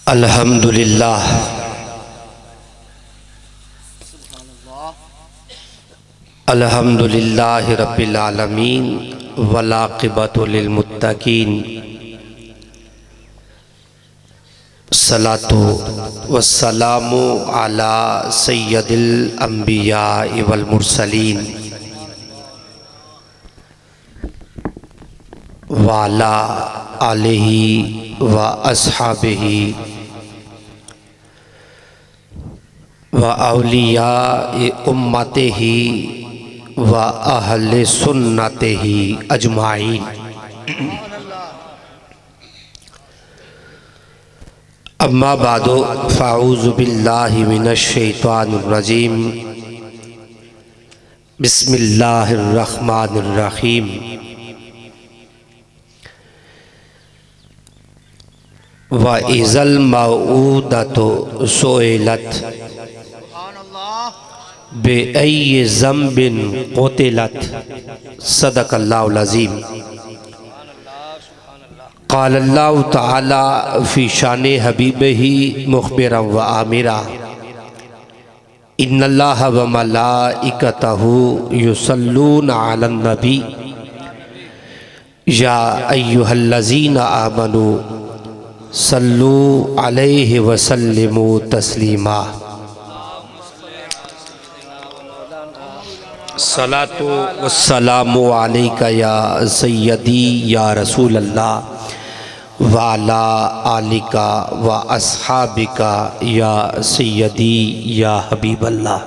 अल्हम्दुलिल्लाह अल्हम्दुलिल्लाहि रब्बिल आलमीन वलाक़िबतु लिल मुत्तक़ीन सलातु वस्सलामु अला सय्यदिल अंबिया वल मुरसलीन व अला आलिहि व अस्हाबिहि व औलिया उम्मतिही व अहले सुन्नतिही अजमाइन। अम्मा बादो फ़अऊज़ु बिल्लाहि मिनश शैतानिर रजीम। बिस्मिल्लाहिर रहमानिर रहीम। व इज़ल मऊदतु सुइलत बेअय्यि ज़म्बिन क़ुतिलत। सदक़ल्लाहुल अज़ीम। क़ालल्लाहु तआला फ़ी शानि हबीबिही मुख़बिरन व आमिरा। इन्नल्लाहा व मलाइकतहु युसल्लूना अलन नबी या अय्युहल्लज़ीना आमनू सल्लू अलैहि व सल्लिमू तस्लीमा। सलातु वस्सलामु अलैका या सय्यदी या रसूल अल्लाह व अला आलिका व अस्हाबिका या सय्यदी या हबीब अल्लाह।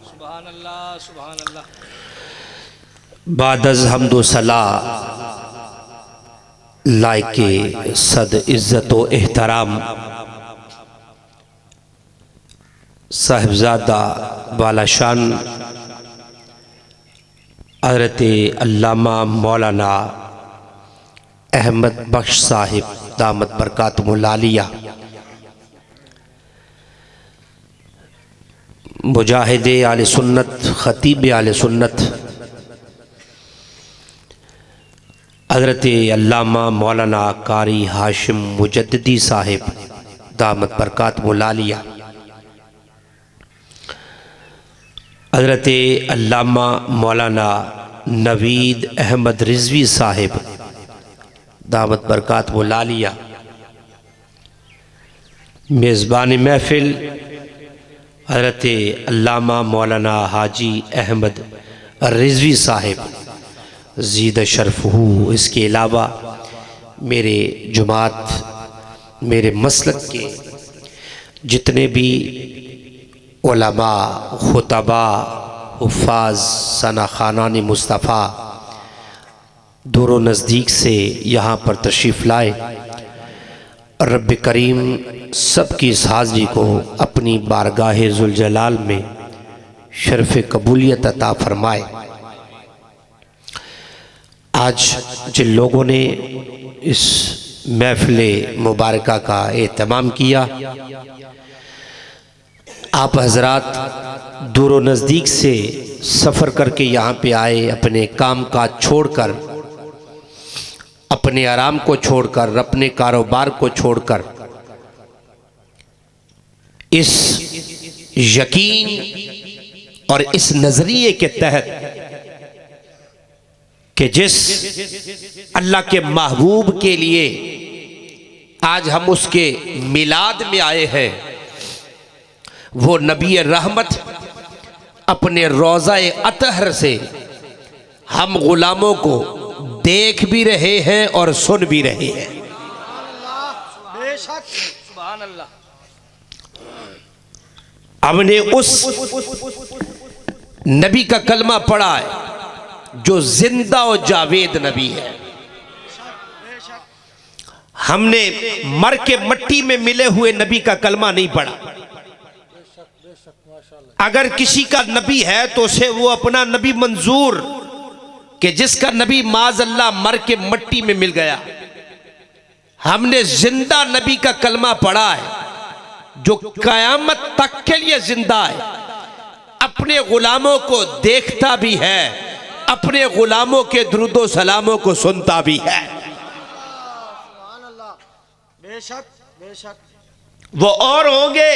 सुभान अल्लाह सुभान अल्लाह। बादज़ हम्दो सला लायके सद इज़्ज़त व एहतराम साहिबजादा बालाशान हज़रत अल्लामा मौलाना अहमद बख्श साहिब दामत बरकातुहुल आलिया मुजाहिद आले सुन्नत ख़तीब आले सुन्नत हज़रत अल्लामा मौलाना कारी हाशिम मुजद्दिदी साहिब दामत बरकातुहुल आलिया हज़रत अल्लामा मौलाना नवीद अहमद रिजवी साहिब दावत बरकातुहुल आलिया मेज़बान महफ़िल हज़रत अल्लामा मौलाना हाजी अहमद रिजवी साहिब ज़ीद शरफ़हू। इसके अलावा मेरे जुमात मेरे मसलक के जितने भी उलमा खुतबा हुफ़ाज़ सना ख़ानानी मुस्तफ़ा दूर व नज़दीक से यहाँ पर तशरीफ़ लाए, रब्ब करीम सबकी इस हाज़री को अपनी बारगाह ज़ुल जलाल में शर्फ़ कबूलियत अता फ़रमाए। आज जिन लोगों ने इस महफ़िल मुबारका का एहतमाम किया, आप हज़रात दूर व नज़दीक से सफ़र करके यहाँ पे आए, अपने काम काज छोड़कर, अपने आराम को छोड़कर, अपने कारोबार को छोड़कर इस यकीन और इस नज़रिए के तहत कि जिस अल्लाह के महबूब के लिए आज हम उसके मिलाद में आए हैं, वो नबी रहमत अपने रोज़ा-ए अतहर से हम गुलामों को देख भी रहे हैं और सुन भी रहे हैं। सुभान अल्लाह। हमने उस नबी का कलमा पढ़ा है जो जिंदा और जावेद नबी है। हमने मर के मट्टी में मिले हुए नबी का कलमा नहीं पढ़ा। अगर किसी का नबी है तो उसे वो अपना नबी मंजूर कि जिसका नबी माज़ अल्लाह मर के मट्टी में मिल गया। हमने जिंदा नबी का कलमा पढ़ा है जो क़यामत तक के लिए जिंदा है, अपने गुलामों को देखता भी है, अपने गुलामों के दुरूदो सलामों को सुनता भी है। बेशक बेशक। वो और होंगे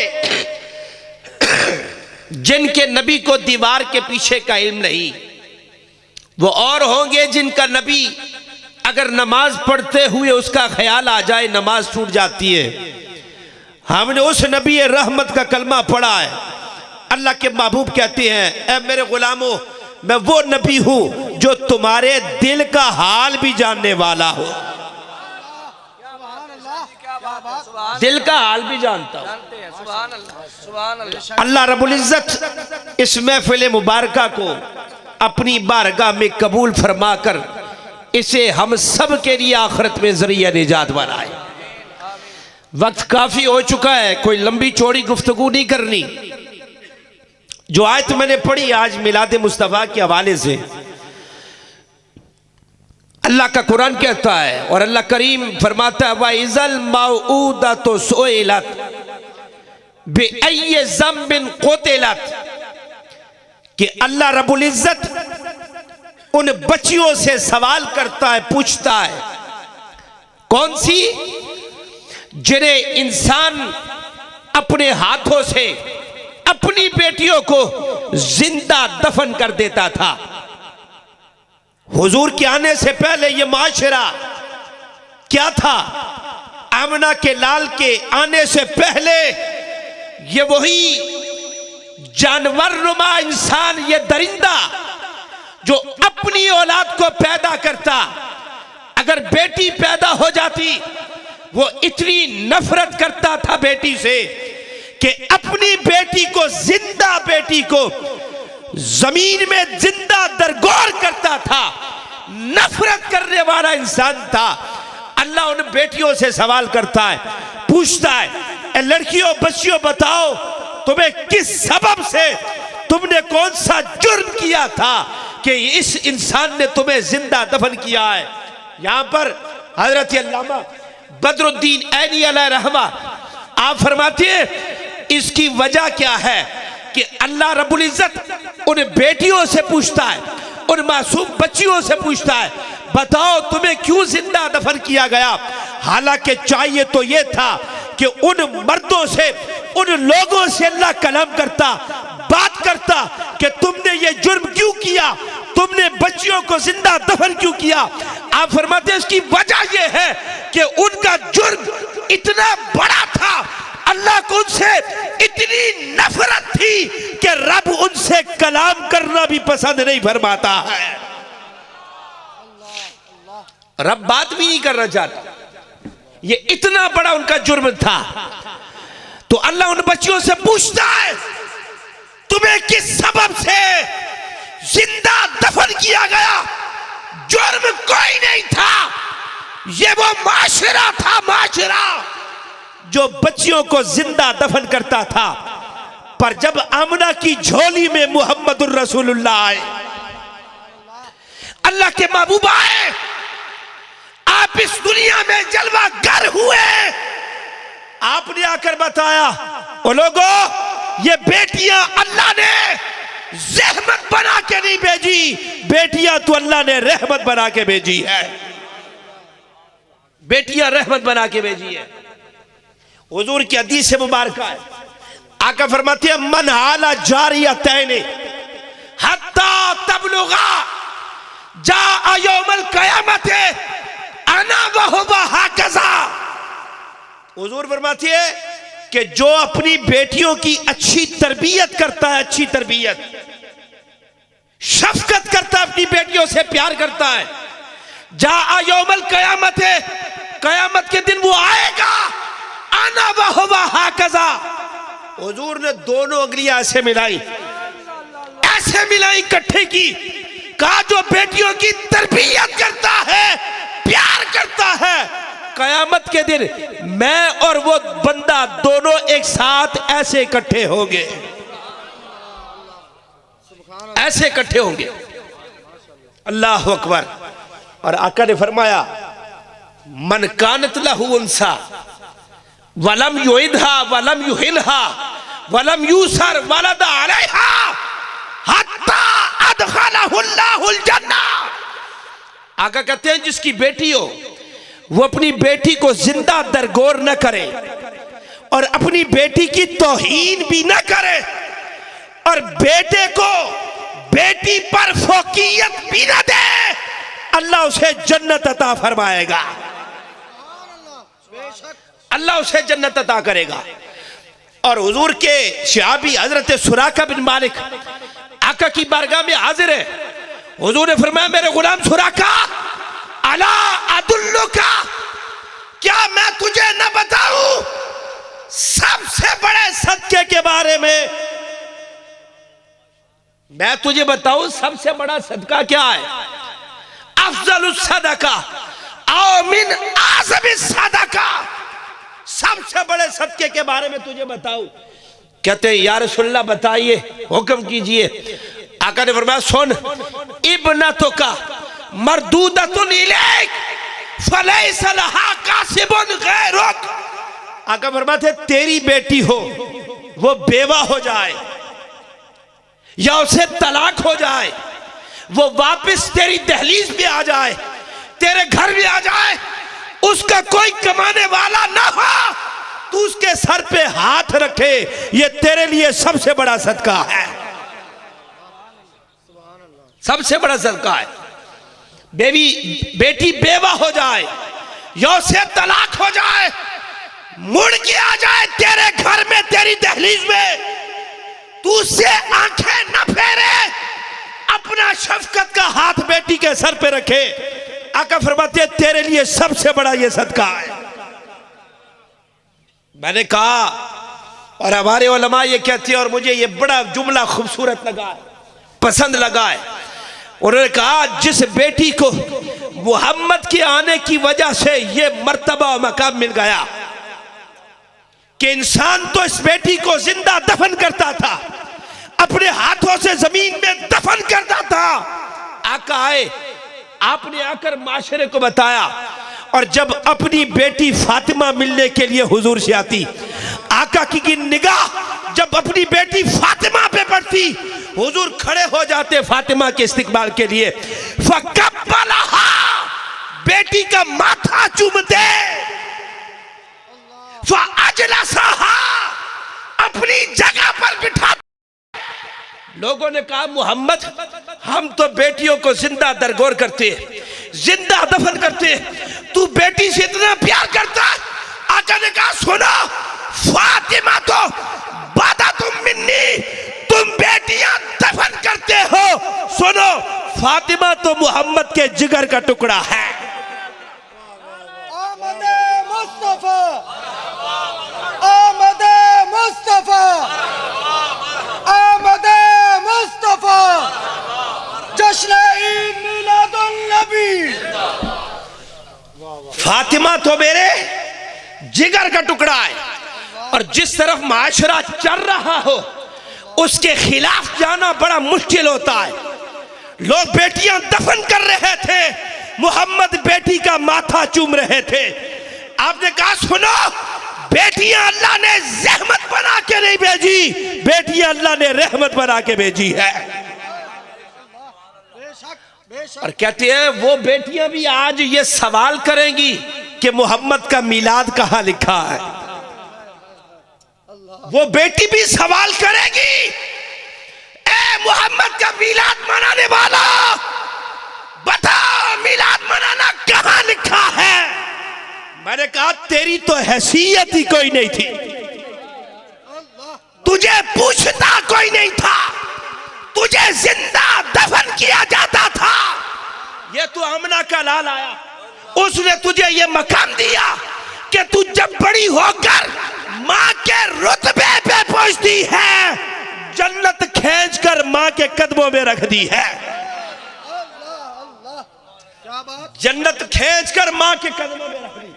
जिनके नबी को दीवार के पीछे का इल्म नहीं। वो और होंगे जिनका नबी अगर नमाज पढ़ते हुए उसका ख्याल आ जाए नमाज टूट जाती है। हमने उस नबी रहमत का कलमा पढ़ा है। अल्लाह के महबूब कहते हैं, ऐ मेरे गुलामों, मैं वो नबी हूं जो तुम्हारे दिल का हाल भी जानने वाला हो। दिल का हाल भी जानता हूं। अल्लाह रब्बुल इज्जत इस महफिल मुबारका को अपनी बारगाह में कबूल फरमाकर इसे हम सब के लिए आखिरत में जरिया निजात बनाए। वक्त काफी हो चुका है, कोई लंबी चौड़ी गुफ्तगू नहीं करनी। जो आयत मैंने पढ़ी आज मिलाद मुस्तफ़ा के हवाले से, अल्लाह का कुरान कहता है और अल्लाह करीम फरमाता है, वाइज़ल मौऊदतु सुइलत बिअय्यि ज़ंबिन क़ुतिलत, कि अल्लाह रब्बुल इज्जत उन बच्चियों से सवाल करता है, पूछता है। कौन सी? जिन्हें इंसान अपने हाथों से अपनी बेटियों को जिंदा दफन कर देता था। हुजूर के आने से पहले ये माशरा क्या था? आमना के लाल के आने से पहले ये वही जानवर नुमा इंसान, ये दरिंदा जो अपनी औलाद को पैदा करता, अगर बेटी पैदा हो जाती वो इतनी नफरत करता था बेटी से कि अपनी बेटी को, जिंदा बेटी को जमीन में जिंदा दरगोर करता था। नफरत करने वाला इंसान था। अल्लाह उन बेटियों से सवाल करता है, पूछता है, ए लड़कियों बच्चियों बताओ तुम्हें किस सबब से, तुमने कौन सा जुर्म किया था कि इस इंसान ने तुम्हें जिंदा दफन किया है। यहां पर हजरत अल्लामा बदरुद्दीन ऐनी अलैहि रहमा आप फरमाते हैं इसकी वजह क्या है कि अल्लाह रब्बुल इज्जत उन बेटियों से पूछता है, उन मासूम बच्चियों से पूछता है, बताओ तुम्हें क्यों जिंदा दफन किया गया। हालांकि चाहिए तो यह था कि उन मर्दों से, उन लोगों से अल्लाह कलाम करता, बात करता कि तुमने ये जुर्म क्यों किया, तुमने बच्चियों को जिंदा दफन क्यों किया। आप फरमाते हैं इसकी वजह यह है कि उनका जुर्म इतना बड़ा था, अल्लाह को उनसे इतनी नफरत थी कि रब उनसे कलाम करना भी पसंद नहीं फरमाता है। रब बात भी नहीं करना चाहता, ये इतना बड़ा उनका जुर्म था। तो अल्लाह उन बच्चियों से पूछता है, तुम्हें किस सबब से जिंदा दफन किया गया। जुर्म कोई नहीं था, ये वो माशरा था, माशरा जो बच्चियों को जिंदा दफन करता था। पर जब आमना की झोली में मुहम्मदुर रसूलुल्लाह आए, अल्लाह के महबूब आए, आप इस दुनिया में जलवा गर हुए, आपने आकर बताया, ओ लोगों ये बेटियां अल्लाह ने रहमत बना के नहीं भेजी, बेटियां तो अल्लाह ने रहमत बना के भेजी है। बेटियां रहमत बना के भेजी है। हुजूर की हदीस से मुबारका है, आका फरमाते हैं, मन हाला जारियतैन हत्ता तबलुगा जा यौमल क़यामत अना व हुवा हकज़ा। हुजूर फरमाते हैं कि जो अपनी बेटियों की अच्छी तरबियत करता है, अच्छी तरबियत, शफकत करता है, अपनी बेटियों से प्यार करता है, जा यौमल क़यामत, क़यामत के दिन वो आएगा, आना व हुवा हकज़ा। हुजूर ने दोनों उंगलियां ऐसे मिलाई, ऐसे मिलाई, इकट्ठे की, कहा जो बेटियों की तरबियत करता है, प्यार करता है, कयामत के दिन मैं और वो बंदा दोनों एक साथ ऐसे इकट्ठे होंगे, ऐसे इकट्ठे होंगे। अल्लाह अकबर। और आका ने फरमाया, मन कानत लहू उनसा वलम युइदहा वलम युहिलहा वलम यूसर वलद अलैहा हत्ता अदखलहुल्लाहुल जन्ना। आका कहते हैं जिसकी बेटी हो वो अपनी बेटी को जिंदा दरगोर न करे, और अपनी बेटी की तौहीन भी ना करे और बेटे को बेटी पर फोकियत भी ना दे, अल्लाह उसे जन्नत अता फरमाएगा, अल्लाह उसे जन्नत अता करेगा। और हुजूर के सहाबी हजरत सुराका बिन मालिक आका की बारगाह में हाजिर है। हुजूर ने फरमाया, मेरे गुलाम सुराका, अला अदुल्लुका, क्या मैं तुझे न बताऊं सबसे बड़े सदके के बारे में? मैं तुझे बताऊं सबसे बड़ा सदका क्या है? अफजलुस सदका औ मिन आज़मिस सदका, सबसे बड़े सदके के बारे में तुझे बताऊं। कहते हैं या रसूलल्लाह बताइए, हुक्म कीजिए। आका ने फरमाया, सुन, इब्नतुका मरदूदतुन इलैक फलैसा लहा कासिबुन गैरुक। आका फरमाते, तेरी बेटी हो वो बेवा हो जाए या उसे तलाक हो जाए, वो वापस तेरी दहलीज पे आ जाए, तेरे घर में आ जाए, उसका कोई कमाने वाला ना हो, तू उसके सर पे हाथ रखे, ये तेरे लिए सबसे बड़ा सदका है, सबसे बड़ा सदका है। बेटी बेवा हो जाए या उसे तलाक हो जाए, मुड़ के आ जाए तेरे घर में, तेरी दहलीज में, तू उससे आंखें न फेरे, अपना शफकत का हाथ बेटी के सर पे रखे। आका फरमाते, तेरे लिए सबसे बड़ा ये सदका है। मैंने कहा, और हमारे उलमा ये कहते हैं, और मुझे ये बड़ा जुमला खूबसूरत लगा है, पसंद लगा है। उन्होंने कहा, जिस बेटी को मोहम्मद के आने की वजह से ये मर्तबा मकाम मिल गया कि इंसान तो इस बेटी को जिंदा दफन करता था, अपने हाथों से जमीन में दफन करता था। आका आए, आपने आकर माशरे को बताया, और जब अपनी बेटी फातिमा मिलने के लिए हुजूर से आती, आका की निगाह जब अपनी बेटी फातिमा पे पड़ती, हुजूर खड़े हो जाते फातिमा के इस्तिकबाल के लिए। फकब्बलहा, बेटी का माथा चूमते, फअजलसहा, अपनी जगह पर बिठा। लोगों ने कहा, मोहम्मद, हम तो बेटियों को जिंदा दरगोर करते, जिंदा दफन करते, तू बेटी से इतना प्यार करता? आका ने कहा, सुनो, फातिमा तो बादा तुम मिन्नी, तुम बेटियां दफन करते हो, सुनो, फातिमा तो मोहम्मद के जिगर का टुकड़ा है। आमदे मुस्तफा, आमदे मुस्तफा, आमदे मुस्तफा, जश्न ईद मिलादुन नबी। फातिमा तो मेरे जिगर का टुकड़ा है, और जिस तरफ माशरा चल रहा हो उसके खिलाफ जाना बड़ा मुश्किल होता है। लोग बेटियां दफन कर रहे थे, मोहम्मद बेटी का माथा चूम रहे थे। आपने कहा, सुनो, बेटियां अल्लाह ने रहमत बना के नहीं भेजी, बेटियां अल्लाह ने रहमत बना के भेजी है। और कहते हैं, वो बेटियां भी आज ये सवाल करेंगी कि मोहम्मद का मिलाद कहां लिखा है। वो बेटी भी सवाल करेगी, ए मोहम्मद का मिलाद मनाने वाला, बताओ मिलाद मनाना कहां लिखा है। मैंने कहा, तेरी तो हैसियत ही कोई नहीं थी, तुझे पूछता कोई नहीं था, तुझे जिंदा दफन किया जाता था। ये तू आमना का लाल आया, उसने तुझे ये मकाम दिया कि तू जब बड़ी होकर माँ के रुतबे पे पहुंचती है, जन्नत खींचकर माँ के कदमों में रख दी है। जन्नत खींचकर माँ के कदमों में रख दी।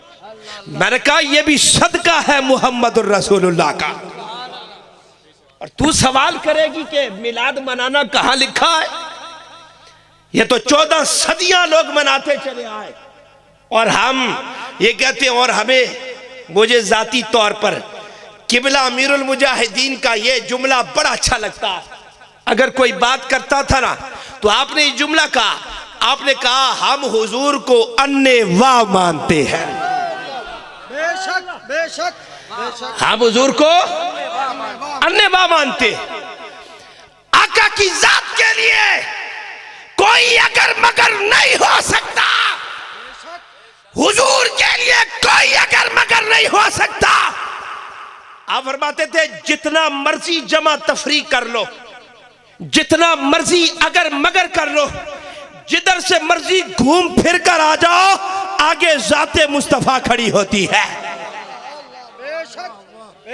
मैंने कहा, यह भी सदका है मुहम्मदुर रसूलुल्लाह का। और तू सवाल करेगी कि मिलाद मनाना कहां लिखा है। ये तो 14 सदियां लोग मनाते चले आए, और हम ये कहते हैं। और हमें, मुझे जाती तौर पर किबला अमीरुल मुजाहिदीन का ये जुमला बड़ा अच्छा लगता है। अगर कोई बात करता था ना, तो आपने ये जुमला कहा, आपने कहा, हम हुजूर को अन्ने वाह मानते हैं। बेशक बेशक। हम हुजूर को अन्नेबा मानते। आका की जात के लिए कोई अगर मगर नहीं हो सकता, हुजूर के लिए कोई अगर मगर नहीं हो सकता। आप फरमाते थे जितना मर्जी जमा तफरी कर लो, जितना मर्जी अगर मगर कर लो, जिधर से मर्जी घूम फिर कर आ जाओ, आगे जाते मुस्तफा खड़ी होती है,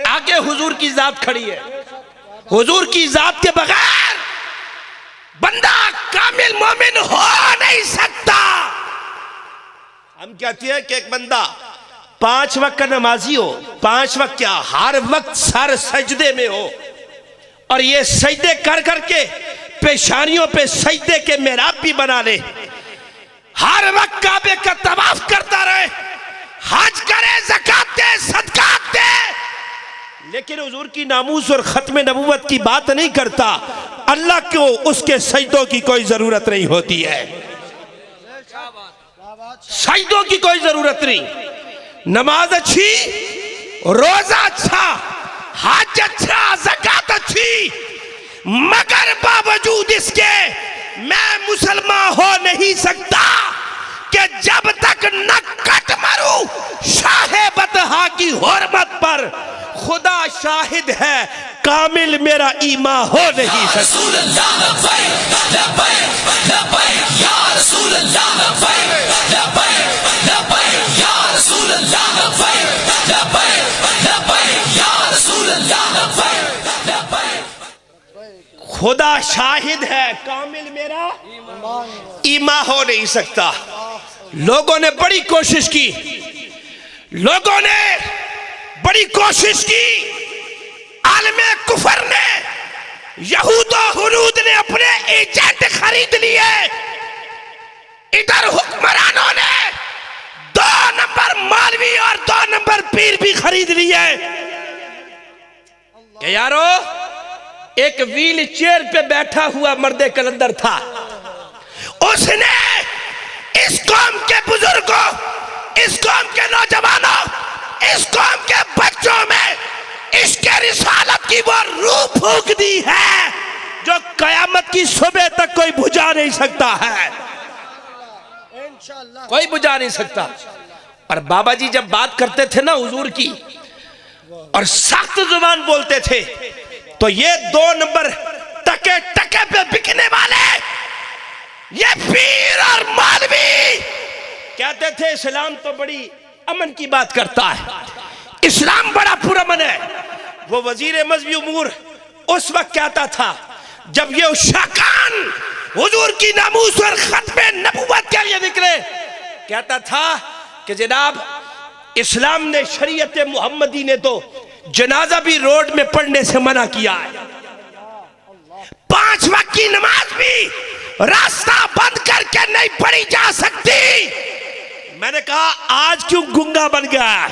आगे हुजूर की जात खड़ी है। हुजूर की जात के बगैर बंदा कामिल मोमिन हो नहीं सकता। हम कहते हैं कि एक बंदा 5 वक्त का नमाजी हो, 5 वक्त क्या हर वक्त सर सजदे में हो, और ये सजदे कर करके पेशानियों पे सजदे के मेहराब भी बना ले, हर वक्त काबे का तवाफ करता रहे, हज करे, ज़कात दे, सदकात दे, लेकिन हुजूर की नामूस और खत्म नबूवत की बात नहीं करता, अल्लाह को उसके सजदों की कोई जरूरत नहीं होती है, सजदों की कोई जरूरत नहीं। नमाज अच्छी, रोजा अच्छा, हज अच्छा, ज़कात अच्छी, मगर बावजूद इसके मैं मुसलमान हो नहीं सकता कि जब तक न कट मरूं शाहे बतहा की हुर्मत पर। खुदा शाहिद है कामिल मेरा ईमान हो नहीं सकता। खुदा शाहिद है कामिल मेरा ईमान हो नहीं सकता। लोगों ने बड़ी कोशिश की, लोगों ने बड़ी कोशिश की, आलमे कुफर ने, यहूदो हुनूद ने अपने एजेंट खरीद लिए, इधर हुक्मरानों ने 2 नंबर मौलवी और 2 नंबर पीर भी खरीद लिए। कि यारो एक व्हील चेयर पे बैठा हुआ मर्दे कलंदर था, उसने इस कौम के बुजुर्गों, इस कौम के नौजवानों, इस कौम के बच्चों में इसके रिसालत की वो रूह फूंक दी है जो कयामत की सुबह तक कोई बुझा नहीं सकता है, कोई बुझा नहीं सकता। और बाबा जी जब बात करते थे ना हुजूर की और सख्त जुबान बोलते थे, तो ये 2 नंबर टके टके पे बिकने वाले ये पीर और मौलवी कहते थे इस्लाम तो बड़ी अमन की बात करता है, इस्लाम बड़ा पुरअमन है। वो वजीर मजहबी उमूर उस वक्त कहता था जब ये शाकान हुजूर की नामूस और खत्मे नबूवत के लिए निकले, कहता था कि जनाब इस्लाम ने, शरीयत मुहम्मदी ने तो जनाजा भी रोड में पढ़ने से मना किया है, 5 वक्त की नमाज भी रास्ता बंद करके नहीं पढ़ी जा सकती। मैंने कहा आज क्यों गुंगा बन गया,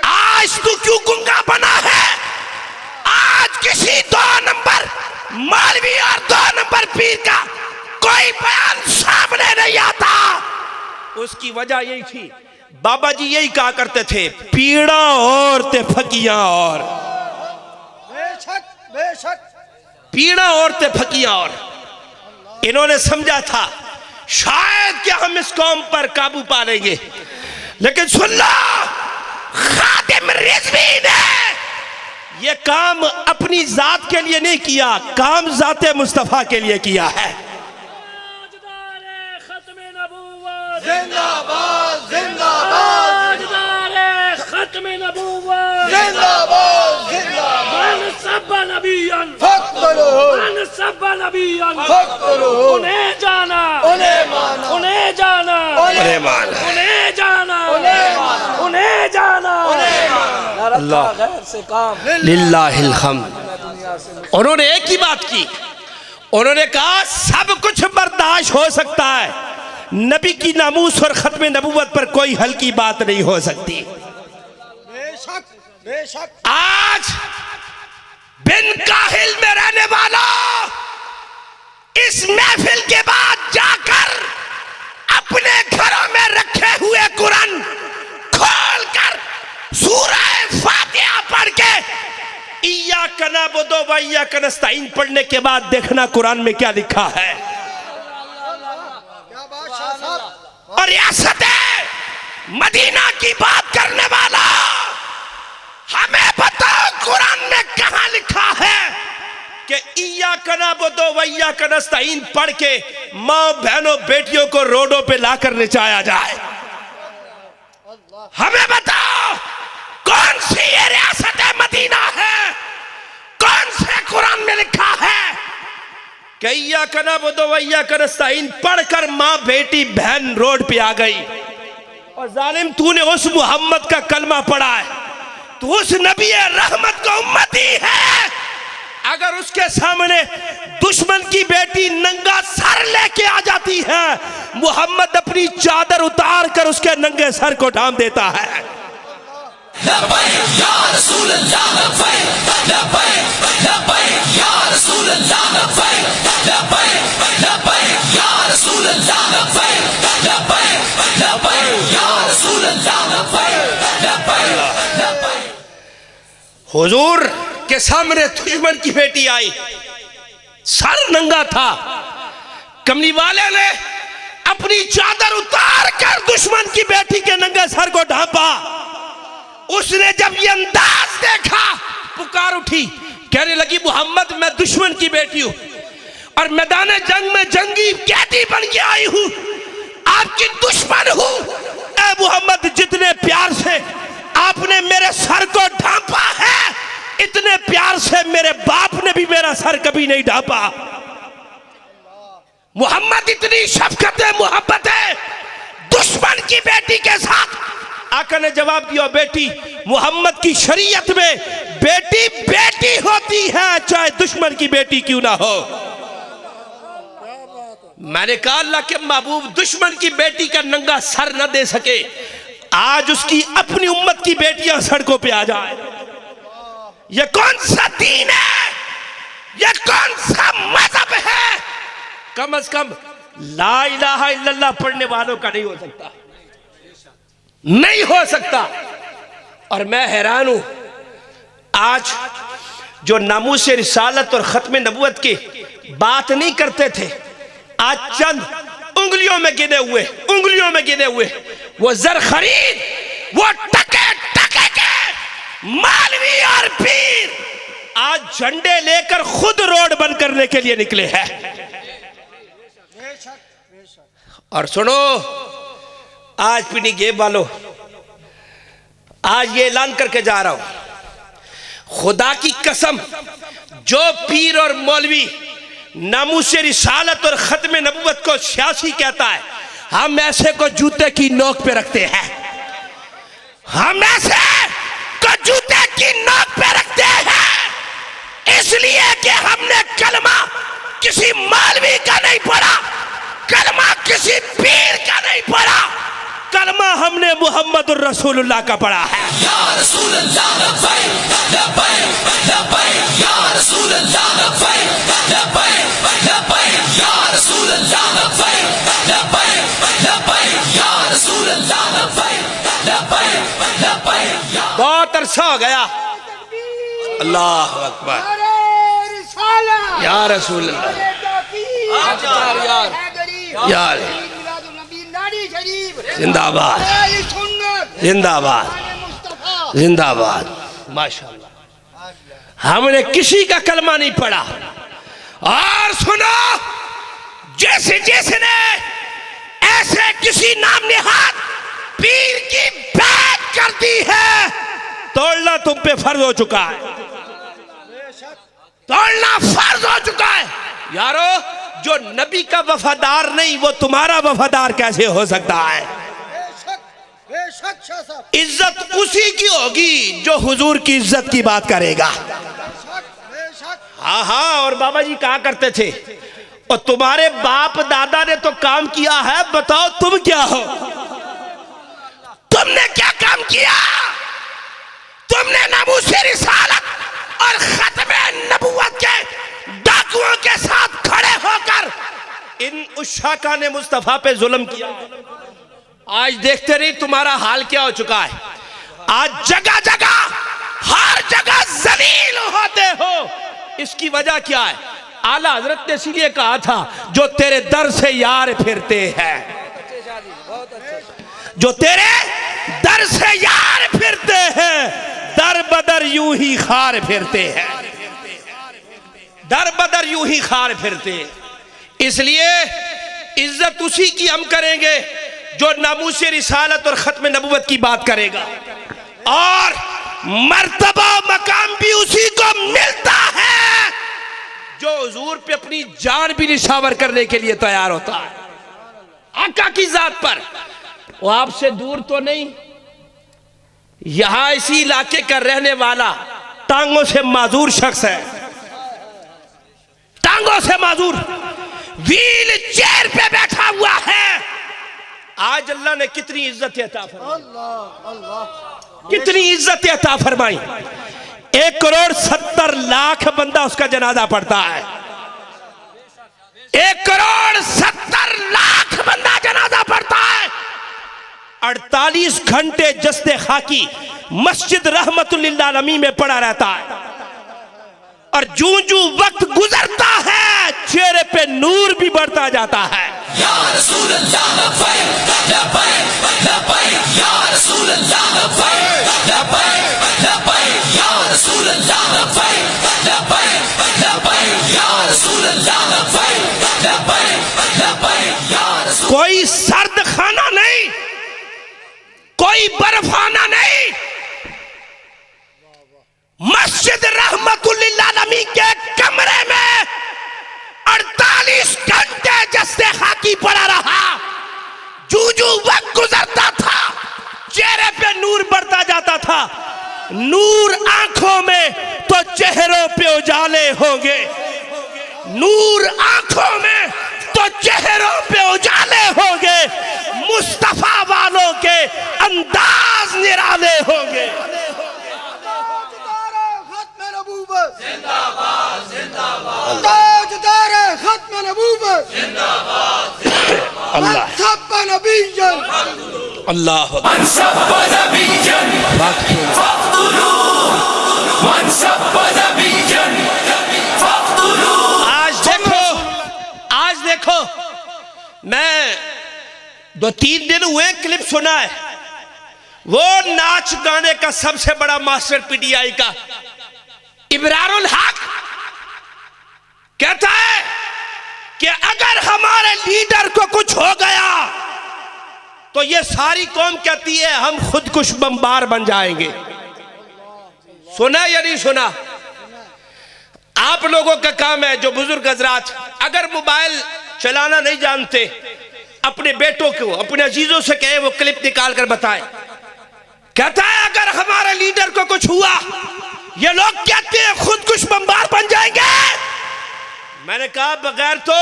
आज तू क्यों गुंगा बना है? आज किसी 2 नंबर मौलवी और 2 नंबर पीर का कोई बयान सामने नहीं आता। उसकी वजह यही थी, बाबा जी यही कहा करते थे, पीड़ा और ते फकियां और, बेशक बेशक, पीड़ा और ते फकियां और। इन्होंने समझा था शायद कि हम इस कौम पर काबू पा लेंगे, लेकिन सुन लो, खादिम रिजवी ने यह काम अपनी जात के लिए नहीं किया, काम जाते मुस्तफा के लिए किया है। जिंदाबाद जिंदाबाद, खत्मे नबूवत जिंदाबाद जिंदाबाद, मन सब्बा नबियन फक्रो, मन सब्बा नबियन फक्रो, उन्हें जाना, उन्हें माना, उन्हें जाना, उन्हें माना, उन्हें जाना, उन्हें माना, उन्हें जाना, उन्हें माना। अल्लाह गैर से काम लिल्लाहिल हम्द। उन्होंने एक ही बात की, उन्होंने कहा सब कुछ बर्दाश्त हो सकता है, नबी की नामूस और खत्म नबूवत पर कोई हल्की बात नहीं हो सकती। बेशक बेशक, आज बिन काहिल में रहने वालों, इस महफिल के बाद जाकर अपने घरों में रखे हुए कुरान खोल कर इय्याका नअबुदु व इय्याका नस्तईन पढ़ने के बाद देखना कुरान में क्या लिखा है। क्या बात शाह साहब। और रियासत मदीना की बात करने वाला, हमें बताओ कुरान में कहां लिखा है कि इय्याका नअबुदु व इय्याका नस्तईन पढ़ के मां बहनों बेटियों को रोडों पे लाकर नचाया जाए। हमें बताओ कौन सी ये रियासत मदीना है, कौन से कुरान में लिखा है कि इय्याका नअबुदु व इय्याका नस्तईन पढ़कर मां बेटी बहन रोड पे आ गई। और जालिम तूने उस मोहम्मद का कलमा पढ़ा है, तू उस नबी रहमत का उम्मती है, अगर उसके सामने दुश्मन की बेटी नंगा सर लेके आ जाती है, मोहम्मद अपनी चादर उतार कर उसके नंगे सर को ढांप देता है। हुजूर के सामने दुश्मन की बेटी आई, सर नंगा था, कमली वाले ने अपनी चादर उतार कर दुश्मन की बेटी के नंगे सर को ढांपा। उसने जब ये अंदाज देखा, पुकार उठी, कहने लगी मोहम्मद मैं दुश्मन की बेटी हूं और मैदान जंग में जंगी कैदी बन के आई हूं, आपकी दुश्मन हूं। ए मोहम्मद, जितने प्यार से आपने मेरे सर को ढांपा है, इतने प्यार से मेरे बाप ने भी मेरा सर कभी नहीं ढांपा। मोहम्मद इतनी शफकत है, मोहब्बत है दुश्मन की बेटी के साथ। आका ने जवाब दिया, बेटी मोहम्मद की शरीयत में बेटी बेटी होती है, चाहे दुश्मन की बेटी क्यों ना हो। मैंने कहा अल्लाह के महबूब दुश्मन की बेटी का नंगा सर न दे सके, आज उसकी अपनी उम्मत की बेटियां सड़कों पे आ जाए। यह कौन सा दीन है, यह कौन सा मजहब है? कम से कम ला इलाहा इल्लल्लाह पढ़ने वालों का नहीं हो सकता, नहीं हो सकता। और मैं हैरान हूं, आज जो नामूस रिसालत और खत्म नबुवत की बात नहीं करते थे, आज चंद उंगलियों में गिने हुए वो जर खरीद, वो टके टके के मालवी और पीर आज झंडे लेकर खुद रोड बंद करने के लिए निकले हैं। और सुनो, आज पीनी गेब वालों, आज ये ऐलान करके जा रहा हूं, खुदा की कसम, जो पीर और मौलवी नामूसे रिसालत और खत्म नबुवत को सियासी कहता है, हम ऐसे को जूते की नोक पे रखते हैं, हम ऐसे को जूते की नोक पे रखते हैं, इसलिए कि हमने कलमा किसी मौलवी का नहीं पढ़ा, कलमा किसी पीर का नहीं पढ़ा, कलमा हमने मोहम्मद रसूलुल्लाह का पढ़ा है। या रसूलुल्लाह लब्बैक लब्बैक लब्बैक, या रसूलुल्लाह लब्बैक लब्बैक लब्बैक, या रसूलुल्लाह लब्बैक लब्बैक लब्बैक, या रसूलुल्लाह लब्बैक लब्बैक लब्बैक। बहुत अरसा हो गया, अल्लाह अकबर, या रसूलुल्लाह, यार जिंदाबाद जिंदाबाद जिंदाबाद, माशाअल्लाह। हमने किसी का कलमा नहीं पढ़ा। और सुनो, जिसने ऐसे किसी नाम निहाद पीर की बात कर दी है, तोड़ना तुम पे फर्ज हो चुका है, तोड़ना फर्ज हो चुका है। यारो, जो नबी का वफादार नहीं, वो तुम्हारा वफादार कैसे हो सकता है? इज्जत उसी की होगी जो हुजूर की इज्जत की बात करेगा। हाँ हाँ, और बाबा जी कहा करते थे, और तुम्हारे बाप दादा ने तो काम किया है, बताओ तुम क्या हो? तुमने क्या काम किया? तुमने नामूसे रिसालत और खत्मे नबुवत के डाकुओं के साथ खड़े होकर इन उशाका ने मुस्तफा पे जुल्म किया। आज देखते रही तुम्हारा हाल क्या हो चुका है। आज जगह जगह, हर जगह जलील हो पाते हो, इसकी वजह क्या है? आला हजरत ने इसीलिए कहा था जो तेरे दर से यार फिरते हैं, जो तेरे दर से यार फिरते हैं, दर बदर यूं ही खार फिरते हैं, दर बदर यूं ही खार फिरते हैं। इसलिए इज्जत उसी की हम करेंगे जो नामूस रिसालत और खत्म नबूवत की बात करेगा, और मर्तबा मकाम भी उसी को मिलता है जो हुजूर पे अपनी जान भी निशावर करने के लिए तैयार होता है। आका की जात पर वो आपसे दूर तो नहीं, यहां इसी इलाके का रहने वाला टांगों से माजूर शख्स है, टांगों से माजूर, व्हील चेयर पे बैठा हुआ है। आज अल्लाह ने कितनी इज्जत अता फरमाई, कितनी इज्जत अता फरमाई। 1,70,00,000 बंदा उसका जनाजा पढ़ता है, 1,70,00,000 बंदा जनाजा पढ़ता है। 48 घंटे जस्ते खाकी मस्जिद रहमतुल लिल आलमीन में पड़ा रहता है, और जूं जूं वक्त गुजरता है चेहरे पे नूर भी बढ़ता जाता है। या रसूल अल्लाह लब्बैक लब्बैक लब्बैक या रसूल अल्लाह लब्बैक लब्बैक लब्बैक या रसूल अल्लाह लब्बैक लब्बैक लब्बैक या रसूल अल्लाह लब्बैक लब्बैक लब्बैक या रसूल। कोई सर्द खाना नहीं, कोई बर्फाना नहीं, मस्जिद रहमतुल लिल आलमीन के कमरे में 48 घंटे जस्ते खाकी पड़ा रहा। जू जू वक्त गुजरता था चेहरे पे नूर बढ़ता जाता था, नूर आंखों में तो चेहरों पे उजाले होंगे, नूर आंखों में तो चेहरों पे उजाले होंगे, मुस्तफा वालों के अंदाज निराले होंगे। जिंदाबाद जिंदाबाद ताजदार खत्म नबूवत जिंदाबाद अल्लाह सब नबीयन अल्लाह मनसब नबीयन फख्तुलू मनसब नबीयन फख्तुलू। आज देखो मैं 2-3 दिन हुए क्लिप सुना है, वो नाच गाने का सबसे बड़ा मास्टर पीटीआई का इब्रारुल हक कहता है कि अगर हमारे लीडर को कुछ हो गया तो ये सारी कौम कहती है हम खुदकुश बमबार बन जाएंगे। सुना या नहीं सुना? आप लोगों का काम है, जो बुजुर्ग हजरात अगर मोबाइल चलाना नहीं जानते, अपने बेटों को अपने अजीजों से कहे वो क्लिप निकाल कर बताएं। कहता है अगर हमारे लीडर को कुछ हुआ, ये लोग कहते हैं खुदकुश बमबार बन जाएंगे। मैंने कहा बगैर तो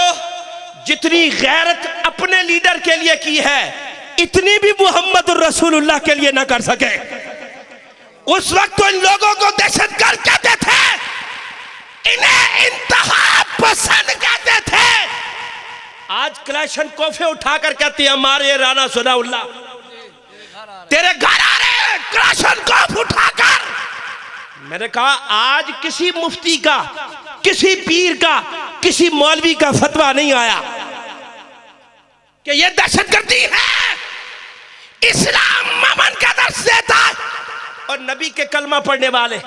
जितनी गैरत अपने लीडर के लिए की है इतनी भी मोहम्मद रसूलुल्लाह के लिए ना कर सके। उस वक्त तो इन लोगों को दहशतगर्द कहते थे, इन्हें इंतहा पसंद कहते थे। आज क्लैशन कोफे उठाकर कहते हैं हमारे राना सनाउल्लाह तेरे घर आ रहे क्लैशन कोफ उठाकर। मैंने कहा आज किसी मुफ्ती का, किसी पीर का, किसी मौलवी का फतवा नहीं आया कि यह दहशतगर्दी है। इस्लाम अमन का दर्स देता है, और नबी के कलमा पढ़ने वाले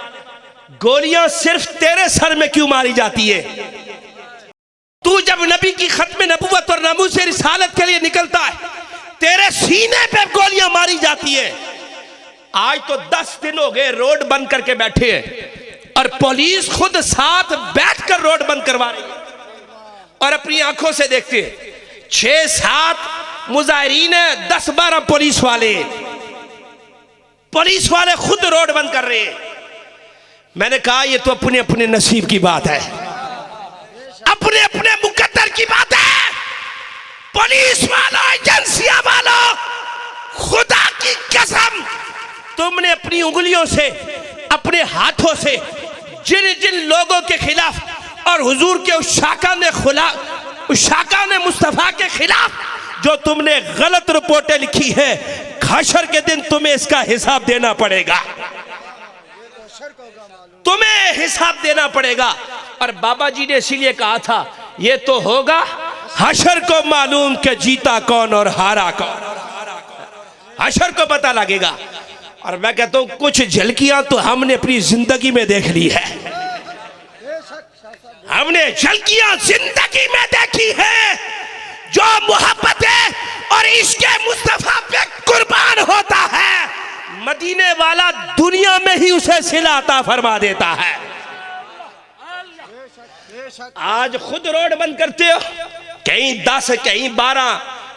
गोलियां सिर्फ तेरे सर में क्यों मारी जाती है? तू जब नबी की खत्म नबूवत और नामूस रिसालत के लिए निकलता है तेरे सीने पे गोलियां मारी जाती है। आज तो 10 दिन हो गए रोड बंद करके बैठे हैं, और पुलिस खुद साथ बैठकर रोड बंद करवा रही है, और अपनी आंखों से देखते हैं 6-7 मुजाहिरीन है, 10-12 पुलिस वाले खुद रोड बंद कर रहे हैं। मैंने कहा ये तो अपने अपने नसीब की बात है, अपने अपने मुकद्दर की बात है। पुलिस वालों, एजेंसियां वालों, खुदा की कसम तुमने अपनी उंगलियों से, अपने हाथों से जिन जिन लोगों के खिलाफ और हुजूर के उस शाका ने मुस्तफा के खिलाफ जो तुमने गलत रिपोर्टें लिखी है, हशर के दिन तुम्हें इसका हिसाब देना पड़ेगा। तुम्हें हिसाब देना पड़ेगा। और बाबा जी ने इसीलिए कहा था ये तो होगा हशर को मालूम कि जीता कौन और हारा कौन, हशर को पता लगेगा। और मैं कहता हूं कुछ झलकियां तो हमने अपनी जिंदगी में देख ली है, हमने झलकियां जिंदगी में देखी है। जो मोहब्बत और इश्क़ मुस्तफा पे कुर्बान होता है, मदीने वाला दुनिया में ही उसे सिला अता फरमा देता है। आज खुद रोड बंद करते हो, कहीं 10, कहीं 12,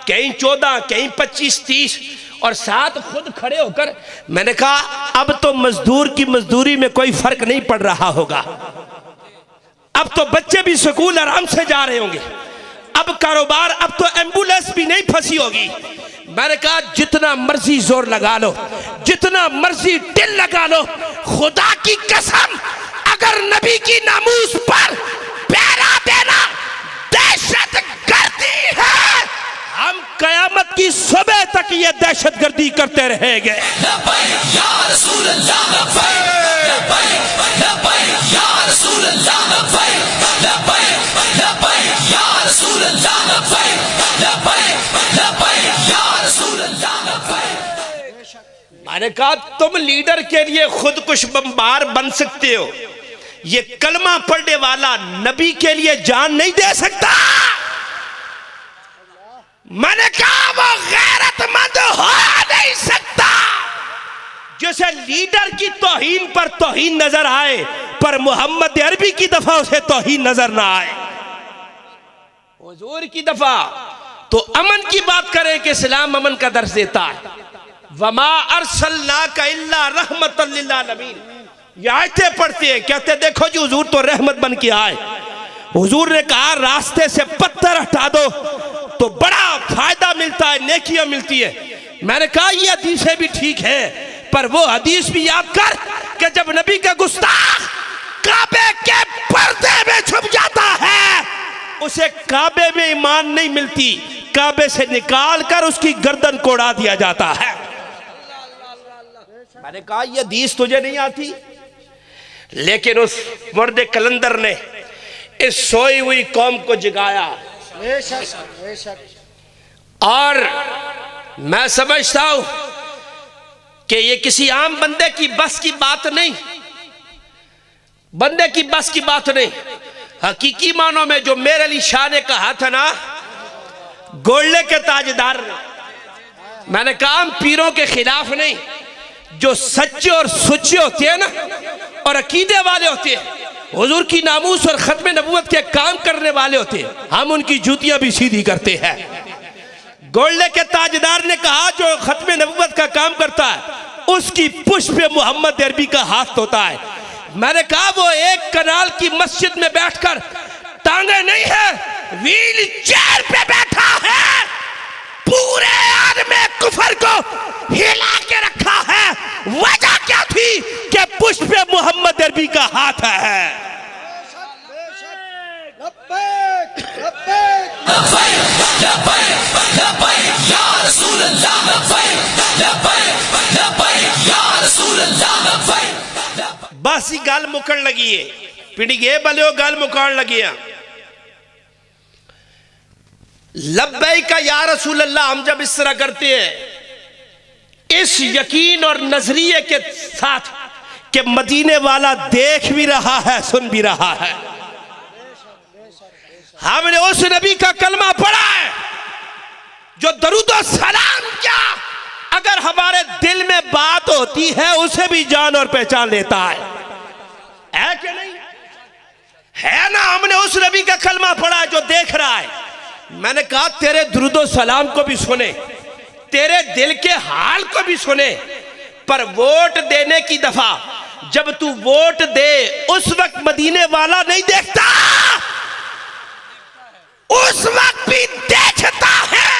कहीं 14, कहीं 25, 30, और साथ खुद खड़े होकर मैंने कहा अब तो मजदूर की मजदूरी में कोई फर्क नहीं पड़ रहा होगा, अब तो बच्चे भी स्कूल आराम से जा रहे होंगे, अब कारोबार, अब तो एम्बुलेंस भी नहीं फंसी होगी। मैंने कहा जितना मर्जी जोर लगा लो, जितना मर्जी दिल लगा लो, खुदा की कसम अगर नबी की नामूस पर पहरा देना दहशत गर्दी है, हम कयामत की सुबह तक ये दहशत गर्दी करते रहेंगे। मैंने कहा तुम लीडर के लिए खुद कुछ बमबार बन सकते हो, ये कलमा पढ़ने वाला नबी के लिए जान नहीं दे सकता। मैंने कहा वो गैरतमंद हो नहीं सकता जिसे लीडर की तौहीन पर तौहीन नजर आए पर मोहम्मद अरबी की दफा उसे तौहीन नजर ना आए। हुजूर की दफा तो अमन की बात करें कि इस्लाम अमन का दर्ज देता है। वमा अरसलनाका इल्ला रहमतल लिल आलमीन, ये आयतें पढ़ते हैं, कहते देखो जी हुजूर तो रहमत बन के आए। हुजूर ने कहा रास्ते से पत्थर हटा दो तो बड़ा फायदा मिलता है, नेकियां मिलती है। मैंने कहा ये हदीसें भी ठीक है, पर वो हदीस भी याद कर कि जब नबी का गुस्ताख काबे के पर्दे में छुप जाता है उसे काबे में ईमान नहीं मिलती, काबे से निकाल कर उसकी गर्दन को उड़ा दिया जाता है। मैंने कहा ये हदीस तुझे नहीं आती, लेकिन उस मुर्दे कलंदर ने इस सोई हुई कौम को जगाया। और मैं समझता हूं कि ये किसी आम बंदे की बस की बात नहीं, बंदे की बस की बात नहीं। हकीकी मानों में जो मेरे अली शाह ने कहा था ना, गोल्डे के ताजदार ने, मैंने कहा हम पीरों के खिलाफ नहीं, जो सच्चे और सुच्चे होते हैं ना और अकीदे वाले होते हैं, हुजूर की नामूस और खत्म नबूवत के काम करने वाले होते हैं, हम उनकी जूतियां भी सीधी करते हैं। गोल्डे के ताजदार ने कहा जो खत्म नबूवत का काम करता है उसकी पुष्प पे मोहम्मद अरबी का हाथ होता है। मैंने कहा वो एक कनाल की मस्जिद में बैठकर टांगे नहीं है, व्हील चेयर पे बैठा है, पूरे आदमी कुफर को हिला के रखा है। वजह क्या थी कि पुष्प पे मोहम्मद अरबी का हाथ है। बस ही गल मुकन लगी है, पिंडी गे बलियो गल मुकान लगी है। लब्बैक या रसूल अल्लाह हम जब इस तरह करते हैं इस यकीन और नजरिए के साथ कि मदीने वाला देख भी रहा है सुन भी रहा है, हमने उस नबी का कलमा पढ़ा है जो दरूद और सलाम क्या अगर हमारे दिल में बात होती है उसे भी जान और पहचान लेता है कि नहीं है ना। हमने उस नबी का कलमा पढ़ा जो देख रहा है। मैंने कहा तेरे दुरूदो सलाम को भी सुने, तेरे दिल के हाल को भी सुने, पर वोट देने की दफा जब तू वोट दे उस वक्त मदीने वाला नहीं देखता, उस वक्त भी देखता है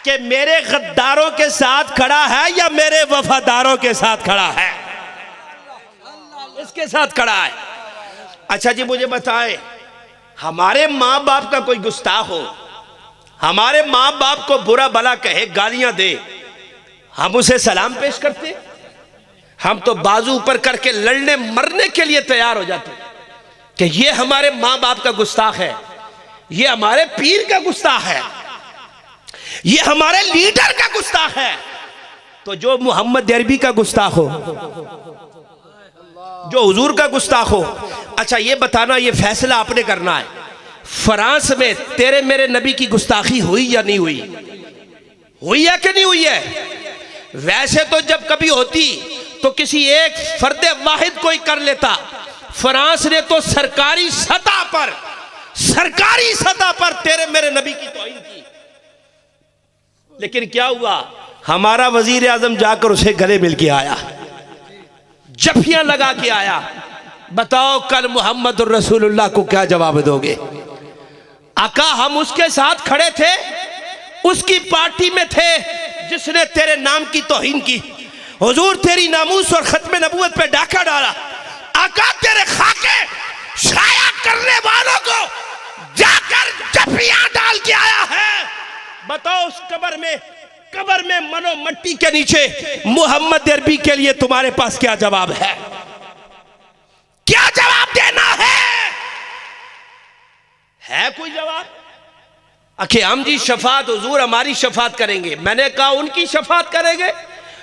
कि मेरे गद्दारों के साथ खड़ा है या मेरे वफादारों के साथ खड़ा है, इसके साथ खड़ा है। अच्छा जी मुझे बताएं, हमारे माँ बाप का कोई गुस्ताख हो, हमारे माँ बाप को बुरा भला कहे, गालियां दे, हम उसे सलाम पेश करते? हम तो बाजू ऊपर करके लड़ने मरने के लिए तैयार हो जाते कि ये हमारे माँ बाप का गुस्ताख है, ये हमारे पीर का गुस्ताख है, ये हमारे लीडर का गुस्ताख है। तो जो मोहम्मद अरबी का गुस्ताख हो, जो हुजूर का गुस्ताख हो, अच्छा ये बताना, ये फैसला आपने करना है, फ्रांस में तेरे मेरे नबी की गुस्ताखी हुई या नहीं हुई? हुई है कि नहीं हुई है? वैसे तो जब कभी होती तो किसी एक फर्द वाहिद कोई कर लेता। फ्रांस ने तो सरकारी सतह पर तेरे मेरे नबी की तौहीन की। लेकिन क्या हुआ? हमारा वजीर आजम जाकर उसे गले मिल के आया, जफियां लगा के आया। बताओ कल मोहम्मद रसूलुल्लाह को क्या जवाब दोगे? आका हम उसके साथ खड़े थे, उसकी पार्टी में थे जिसने तेरे नाम की तौहीन की। हुजूर तेरी नामूस और खत्म नबूवत पे डाका डाला। आका तेरे खाके शाया करने वालों को जाकर जफियां डाल के आया है। बताओ उस कब्र में मनो मट्टी के नीचे मोहम्मद अरबी के लिए तुम्हारे पास क्या जवाब है? क्या जवाब देना है कोई जवाब? आखिर हम जी शफात, हुजूर हमारी शफात करेंगे। मैंने कहा उनकी शफात करेंगे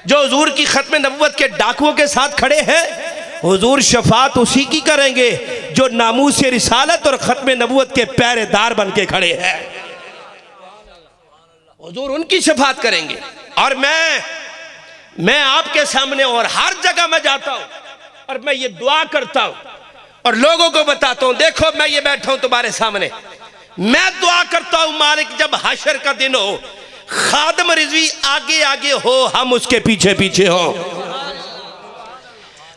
जो हुजूर की खत्म नबूवत के डाकुओं के साथ खड़े हैं। हुजूर शफात उसी की करेंगे जो नामूस रिसालत और खत्म नबूवत के पहरेदार बन के खड़े हैं। हुजूर उनकी शफात करेंगे। और मैं आपके सामने और हर जगह में जाता हूं और मैं ये दुआ करता हूं और लोगों को बताता हूं, देखो मैं ये बैठा हूं तुम्हारे सामने, मैं दुआ करता हूं मालिक जब हशर का दिन हो, खादम रिजवी आगे आगे हो, हम उसके पीछे पीछे हो।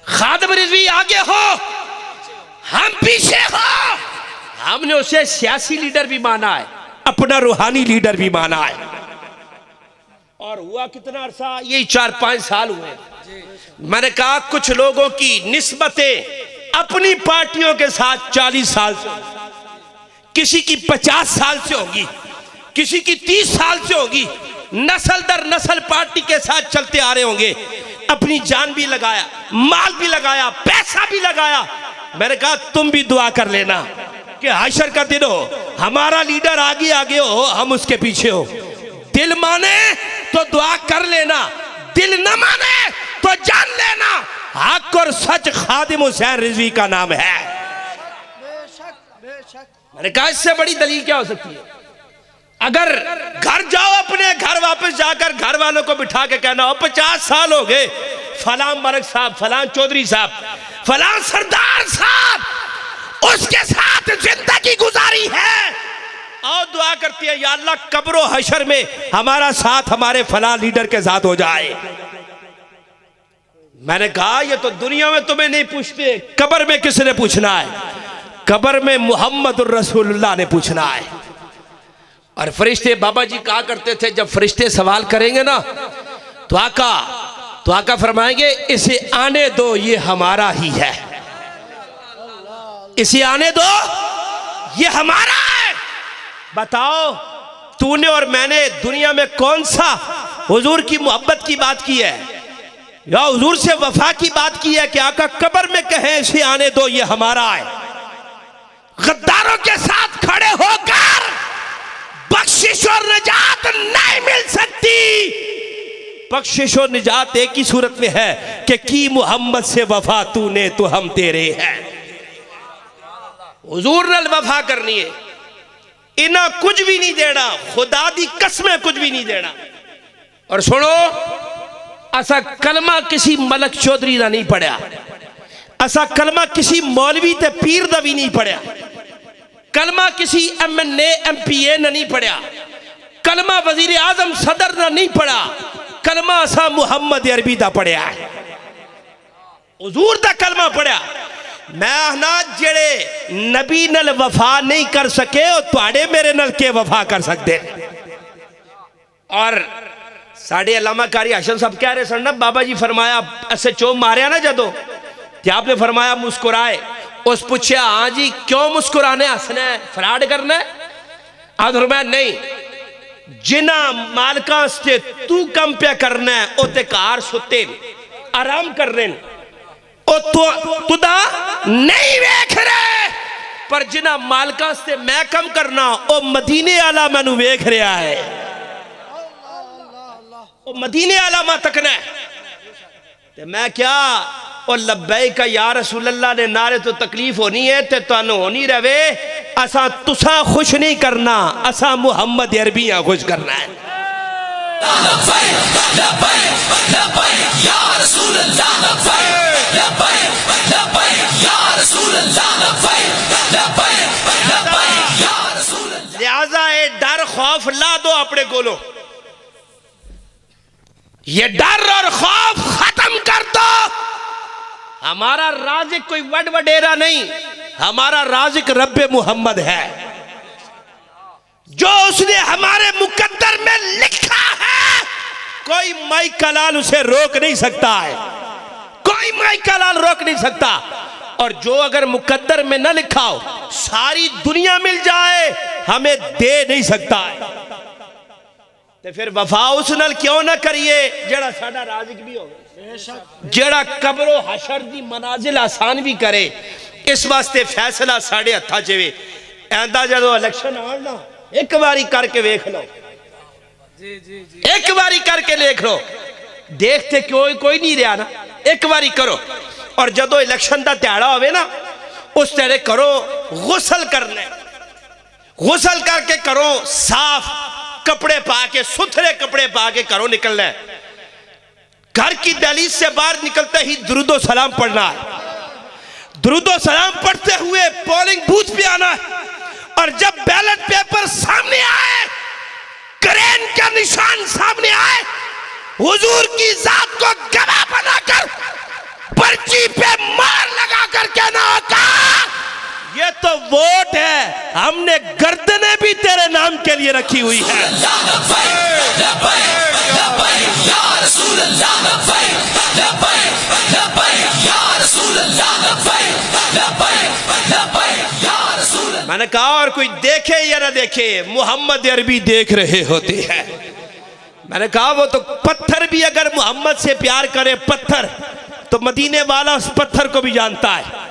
खादम रिजवी आगे हो, हम पीछे हो। हमने उसे सियासी लीडर भी माना है, अपना रूहानी लीडर भी माना है। और हुआ कितना अरसा? यही 4-5 साल हुए। मैंने कहा कुछ लोगों की निस्बतें अपनी पार्टियों के साथ 40 साल से, किसी की 50 साल से होगी, किसी की 30 साल से होगी। नस्ल दर नस्ल पार्टी के साथ चलते आ रहे होंगे। अपनी जान भी लगाया, माल भी लगाया, पैसा भी लगाया। मैंने कहा तुम भी दुआ कर लेना कि हशर का दिन हो, हमारा लीडर आगे आगे हो, हम उसके पीछे हो। दिल माने तो दुआ कर लेना, दिल न माने तो जान लेना हक और सच खादिम हुसैन रिजवी का नाम है। मैंने कहा इससे बड़ी दलील क्या हो सकती है? अगर घर जाओ, अपने घर वापस जाकर घर वालों को बिठा के कहना हो 50 साल हो गए फलां मलक साहब, फलां चौधरी साहब, फलां सरदार साहब उसके साथ जिंदगी गुजारी है, और दुआ करती है या अल्लाह कब्रो हशर में हमारा साथ हमारे फलां लीडर के साथ हो जाए। मैंने कहा ये तो दुनिया में तुम्हें नहीं पूछते, कब्र में किसने पूछना है? कब्र में मोहम्मद रसूलुल्लाह ने पूछना है। और फरिश्ते, बाबा जी कहा करते थे जब फरिश्ते सवाल करेंगे ना तो आका फरमाएंगे इसे आने दो, ये हमारा ही है, इसे आने दो, ये हमारा है। बताओ तूने और मैंने दुनिया में कौन सा हुजूर की मोहब्बत की बात की है या हुजूर से वफा की बात की है कि आका कब्र में कहे इसे आने दो, ये हमारा है। गद्दारों के साथ खड़े होकर बख्शिश और निजात नहीं मिल सकती। बख्शिश और निजात एक ही सूरत में है कि की मोहम्मद से वफा तूने तो हम तेरे हैं। हुजूर नाल वफा करनी है, इना कुछ भी नहीं देना, खुदा दी कसमें कुछ भी नहीं देना। और सुनो, असा कलमा किसी मलक चौधरी का नहीं पढ़िया, असा कलमा किसी मौलवी ते पीर का भी नहीं पढ़िया, कलमा किसी MNA MPA ने नहीं पढ़िया, कलमा वजीर आजम सदर ने नहीं पढ़ा, कलमा असा मुहम्मद अरबी का पढ़िया, हुजूर का कलमा पढ़िया। मैं ना जेड़े नबी नल वफा नहीं कर सके और तुहाडे मेरे नल के वफा कर सकते। और साढ़े अल्लामा कारी हसन साहब कह रहे सन ना, बाबा जी फरमाया ऐसे चो मारिया ना जदों, तो आपने फरमाया मुस्कुराए। उस पूछा हाँ जी क्यों मुस्कुराने, हंसना है, फ्रॉड करना है? आप फरमाया नहीं, जिन्हां मालकां से तू कम पे करना है उते कार सुते आराम कर रहे ओ तो तुदा नहीं वेख रहे पर जिन्हां मालकां से मैं कम करना ओ मदीने आला मैनू वेख रहा है ओ मदीने आला मा तकना है ते मैं क्या ओ लब्बैक या रसूल अल्लाह ने नारे तो तकलीफ होनी है ते तुहानू होनी रहे असा तुसा खुश नहीं करना असा मुहम्मद अरबियां खुश करना है लिहाजा ये डर खौफ ला दो अपने कोलो ये डर और खौफ खत्म कर दो हमारा राज़िक कोई वड वडेरा नहीं हमारा राज़िक रब्बे मोहम्मद है जो उसने हमारे मुकद्दर में लिखा है कोई माई कलाल उसे रोक नहीं सकता है कोई माई कलाल रोक नहीं सकता और जो अगर मुकद्दर में न लिखा हो सारी दुनिया मिल जाए हमें दे नहीं सकता है तो फिर वफा उस नाल क्यों ना करिए जेड़ा साडा राज़िक भी हो जेड़ा कब्रो हशर दी मनाजिल आसान भी करे इस वास्ते फैसला साढ़े हथा च वे ऐंदा जदों इलेक्शन आन ना एक बारी करके वेख लो एक बारी करके देख लो देखते क्यों कोई नहीं रहा ना एक बारी करो और जदों इलेक्शन का ध्याड़ा होवे ना उस तरह करो गुसल करने गुसल करके करो साफ कपड़े पा के सुथरे कपड़े पा के करो निकलना है घर की दहलीज से बाहर निकलते ही दुरूदो सलाम पढ़ना है दुरूदो सलाम पढ़ते हुए पोलिंग बूथ पे आना है और जब बैलेट पेपर सामने आए करेन का निशान सामने आए हुजूर की जात को गवाह बनाकर पर्ची पे मार लगा कर कहना होगा ये तो वोट है हमने गर्दनें भी तेरे नाम के लिए रखी हुई है मैंने कहा और कोई देखे या ना देखे मोहम्मद अरबी देख रहे होते हैं मैंने कहा वो तो पत्थर भी अगर मोहम्मद से प्यार करे पत्थर तो मदीने वाला उस पत्थर को भी जानता है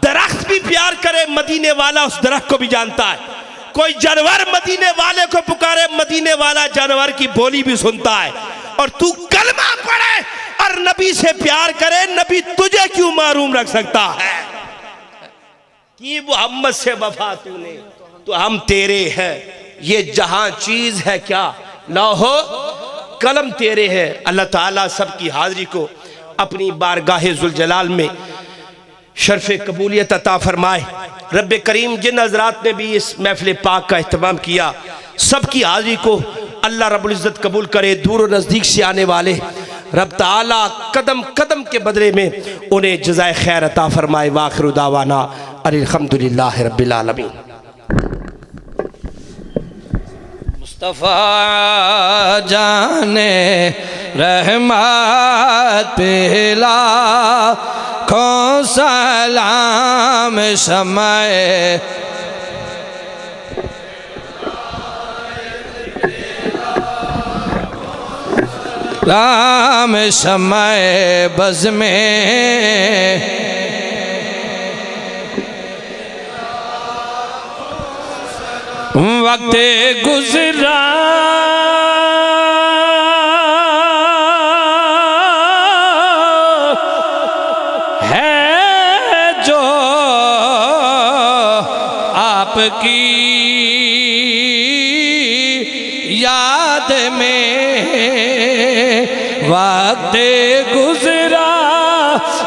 दरख्त भी प्यार करे मदीने वाला उस दरख्त को भी जानता है कोई जानवर मदीने वाले को पुकारे मदीने वाला जानवर की बोली भी सुनता है और तू कलमा पढ़े और नबी से प्यार करे नबी तुझे क्यों मारूम रख सकता है कि मोहम्मद से वफा तूने तो हम तेरे हैं ये जहां चीज है क्या लाहो कलम तेरे हैं अल्लाह ताला सबकी हाजिरी को अपनी बारगाहे जुल जलाल में शर्फ़े कबूलियत अता फरमाए रब्बे करीम जिन हजरात ने भी इस महफिल पाक का अहतमाम किया सबकी हाजिरी को अल्लाह रब्बुल इज़्ज़त कबूल करे दूर और नज़दीक से आने वाले रब ताला कदम कदम के बदले में उन्हें जज़ाए खैर अता फरमाए वाखिरु दावाना अल्हम्दुलिल्लाहि रब्बिल आलमीन मुस्तफ़ा जाने रहमत पेला को सलाम समय लाम समय बज़ में वक्त गुज़रा है जो आपकी याद में वक्त गुज़रा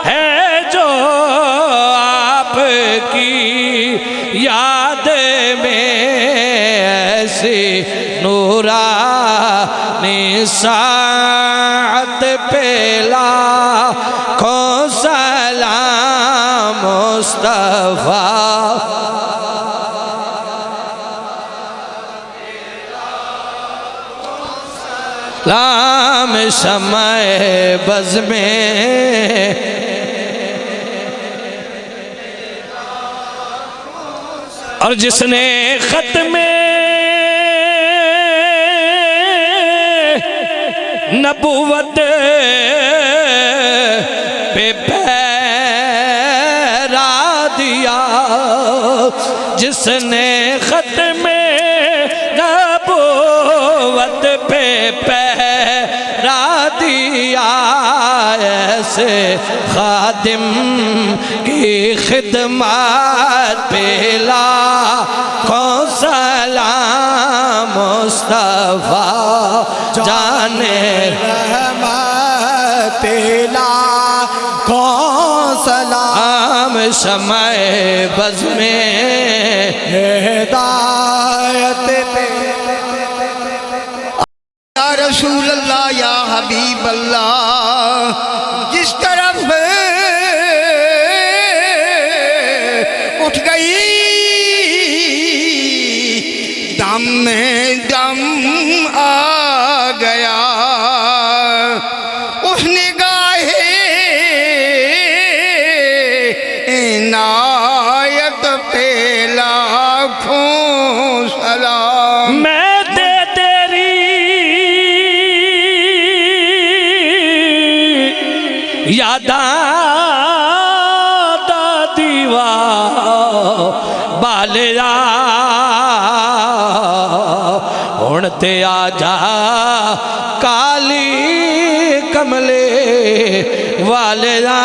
है जो आपकी याद में ऐसी नूरानी साअत पेला को सलाम मुस्तफ़ा लाम समय बज़ में और जिसने खत में नबूवत पहरा दिया, जिसने ख़त्म नबूवत पे पहरा दिया, ऐसे खादिम की खिदमत पे लाखों सलाम मुस्तफ़ा जाने रहमत पेला कौन सलाम समय बज़ में हिदायत पे या रसूल अल्लाह या हबीब अल्लाह, जिस तरफ उठ गई दम में दम आ गया, उस निगाहे इनायत पे लाखों सलाम। मैं दे तेरी यादा दा दीवा बालिया, हुण ते आजा काली कमले वालिया,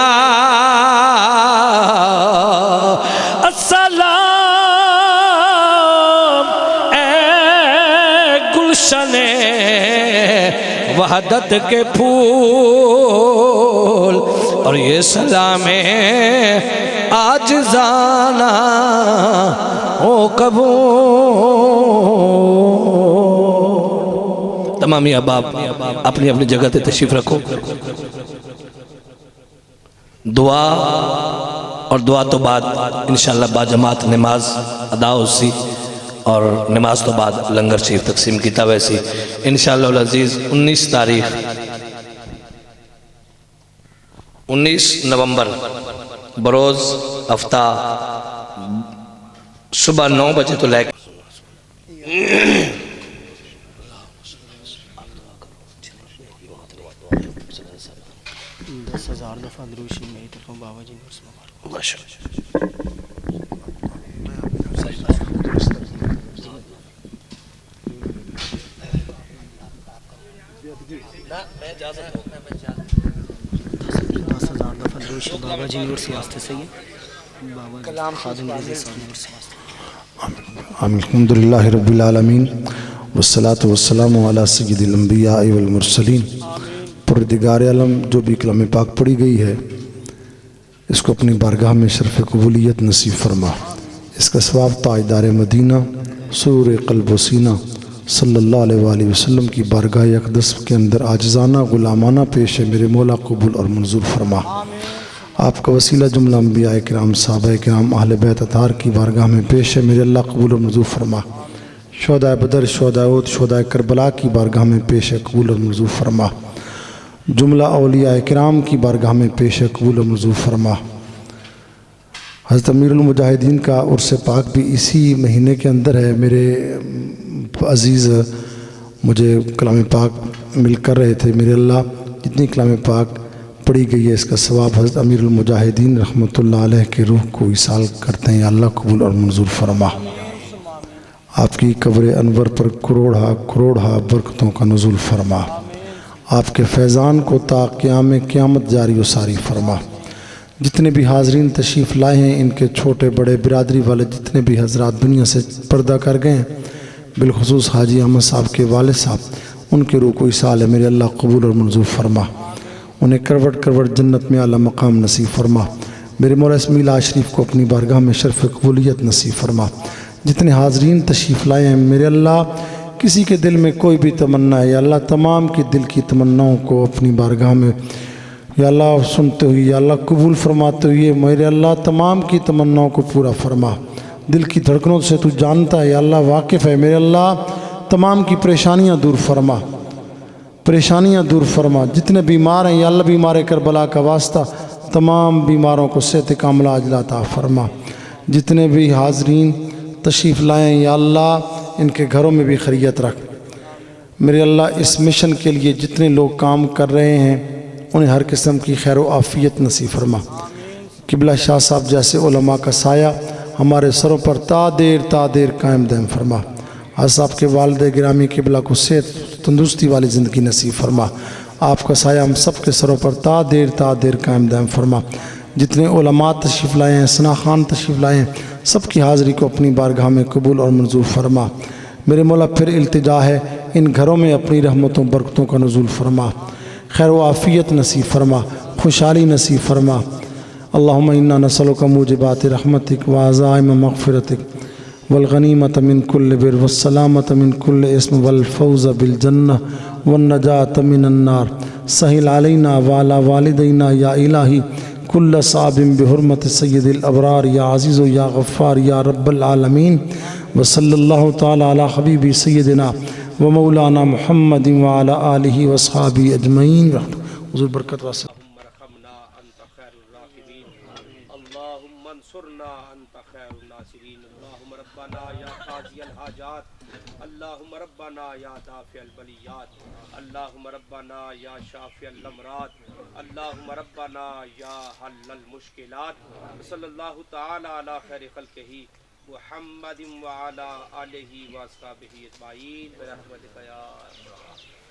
अस्सलाम ए गुलशने वहदत के फूल, और ये सलामे आज जाना हो कबूल। तमामी अहबाब अपनी अपनी जगह पे तशरीफ रखो। दुआ और दुआ तो बाद इंशाअल्लाह बाजमात नमाज अदा होसी, और नमाज तो बाद लंगर शरीफ तकसीम किया वैसी इंशाअल्लाह अज़ीज़ 19 तारीख 19 नवंबर बरोज़ हफ्ता सुबह 9 बजे तो लेकर 10,000 दफ़ा दरूशी में तो बाबा जी ने बाबा जी और वास्ते से बाबा कलाम खादिम अल्हम्दुलिल्लाह रब्बिल आलमीन वस्सलातु वस्सलामु अला सय्यिदिल अंबिया वल मुरसलीन। परवरदिगार आलम, जो भी कलाम पाक पढ़ी गई है इसको अपनी बारगाह में शरफ़ कबूलियत नसीब फरमा। इसका सवाब ताजदार मदीना सूर क़ल्ब व सीना सल्लल्लाहु अलैहि वसल्लम की बारगाह अक़दस के अंदर आजिज़ाना गुलामाना पेश है मेरे मौला कबूल और मंजूर फरमा। आपका वसीला जुमला अंबिया किराम सहाबा किराम अहले बैत अतार की बारगाह में पेश है मेरे अल्लाह कबूल और मंजूर फरमा। शोहदाए बदर शोहदाए उहद शोहदाए करबला की बारगाह में पेश है कबूल और मंजूर फरमा। जुमला औलिया किराम की बारगाह में पेश है कबूल और मंजूर फरमा। हज़रत अमीरुल मुजाहिदीन का उर्स पाक भी इसी महीने के अंदर है। मेरे अज़ीज़ मुझे कलाम पाक मिल कर रहे थे। मेरे अल्लाह जितनी कलाम पाक पढ़ी गई है इसका सवाब हज़रत अमीरुल मुजाहिदीन रहमतुल्लाह अलैह के रूह को इसाल करते हैं। अल्लाह कबूल और मंजूर फरमा। आपकी कब्र अनवर पर करोड़ा करोड़ा बरकतों का नुज़ूल फरमा। आपके फैज़ान को ता क़याम क़यामत जारी व सारी फरमा। जितने भी हाज़रीन तशरीफ़ लाए हैं, इनके छोटे बड़े बिरादरी वाले जितने भी हज़रात दुनिया से पर्दा कर गए हैं, बिलखुसूस हाजी अहमद साहब के वालिद साहब, उनके रूह को इसाल है मेरे अल्लाह कबूल और मंजूर फरमा। उन्हें करवट करवट जन्नत में आला मकाम नसीब फरमा। मेरे मौला इस्माइल शरीफ को अपनी बारगाह में शर्फ़ कबूलियत नसीब फरमा। जितने हाज़रीन तशरीफ़ लाए हैं मेरे अल्लाह, किसी के दिल में कोई भी तमन्ना है या अल्लाह तमाम के दिल की तमन्नाओं को अपनी बारगाह में या अल्लाह सुनते हुए या अल्लाह कबूल फरमाते हुए मेरे अल्लाह तमाम की तमन्नाओं को पूरा फरमा। दिल की धड़कनों से तू जानता है या अल्लाह वाकिफ़ है। मेरे अल्लाह तमाम की परेशानियाँ दूर फरमा, परेशानियाँ दूर फरमा। जितने बीमार हैं या अल्लाह बीमार करबला का वास्ता तमाम बीमारों को सेहत कामला अजला अता फरमा। जितने भी हाज़रीन तशरीफ़ लाएँ या अल्लाह इनके घरों में भी खैरियत रख। मेरे अल्लाह इस मिशन के लिए जितने लोग काम कर रहे हैं उन्हें हर किस्म की खैर व आफ़ियत नसीब फरमा। किबला शाह साहब जैसे उलमा का साया हमारे सरों पर तादेर कायम दायम फरमा। आज साहब के वालिद गिरामी किबला को सेहत तंदुरुस्ती वाली ज़िंदगी नसीब फरमा। आपका साया हम सब के सरों पर तादेर कायम दायम फरमा। जितने उलमा तशरीफ़ लाए हैं, सना खान तशरीफ़ लाए हैं, सब की हाज़िरी को अपनी बारगाह में कबूल और मंजूर फरमा। मेरे मौला फिर इल्तिजा है इन घरों में अपनी रहमतों बरकतों का नुज़ूल फरमा, खैर व आफ़ियत नसीब फरमा, खुशहाली नसीब फरमा। अल्लाहुम्मा इन्ना नसअलुका मूजिबात रहमतिक व अज़ाइम मग़फ़िरतिक वल गनीमत मिन कुल्लि बिर वस्सलामत मिन कुल्लि इस्म वल फ़ौज़ बिल जन्नह वन नजात मिनन नार। सहिल अलैना व अला वालिदैना या इलाही कुल्ल साबिम बिहुर्मत सय्यदिल अबरार या अज़ीज़ या गफ़्फ़ार या रब्बल आलमीन। व सल्लल्लाहु तआला अला हबीबी सय्यदिना व मौलाना मुहम्मदिन व अला आलिहि व अस्हाबिहि अजमईन। हुज़ूर बरकत वास्ते अल्लाहुम्मा रब्बना या दाफ़िअल बलियात, अल्लाहुम्मा रब्बना या शाफ़िअल अमराद, अल्लाहुम्मा रब्बना या हल्लल मुश्किलात। सल्लल्लाहु तआला अला खैरि खल्क़िही मुहम्मदिन व अला आलिहि व अस्हाबिहि अजमईन बिरहमतिका या अरहमर राहिमीन।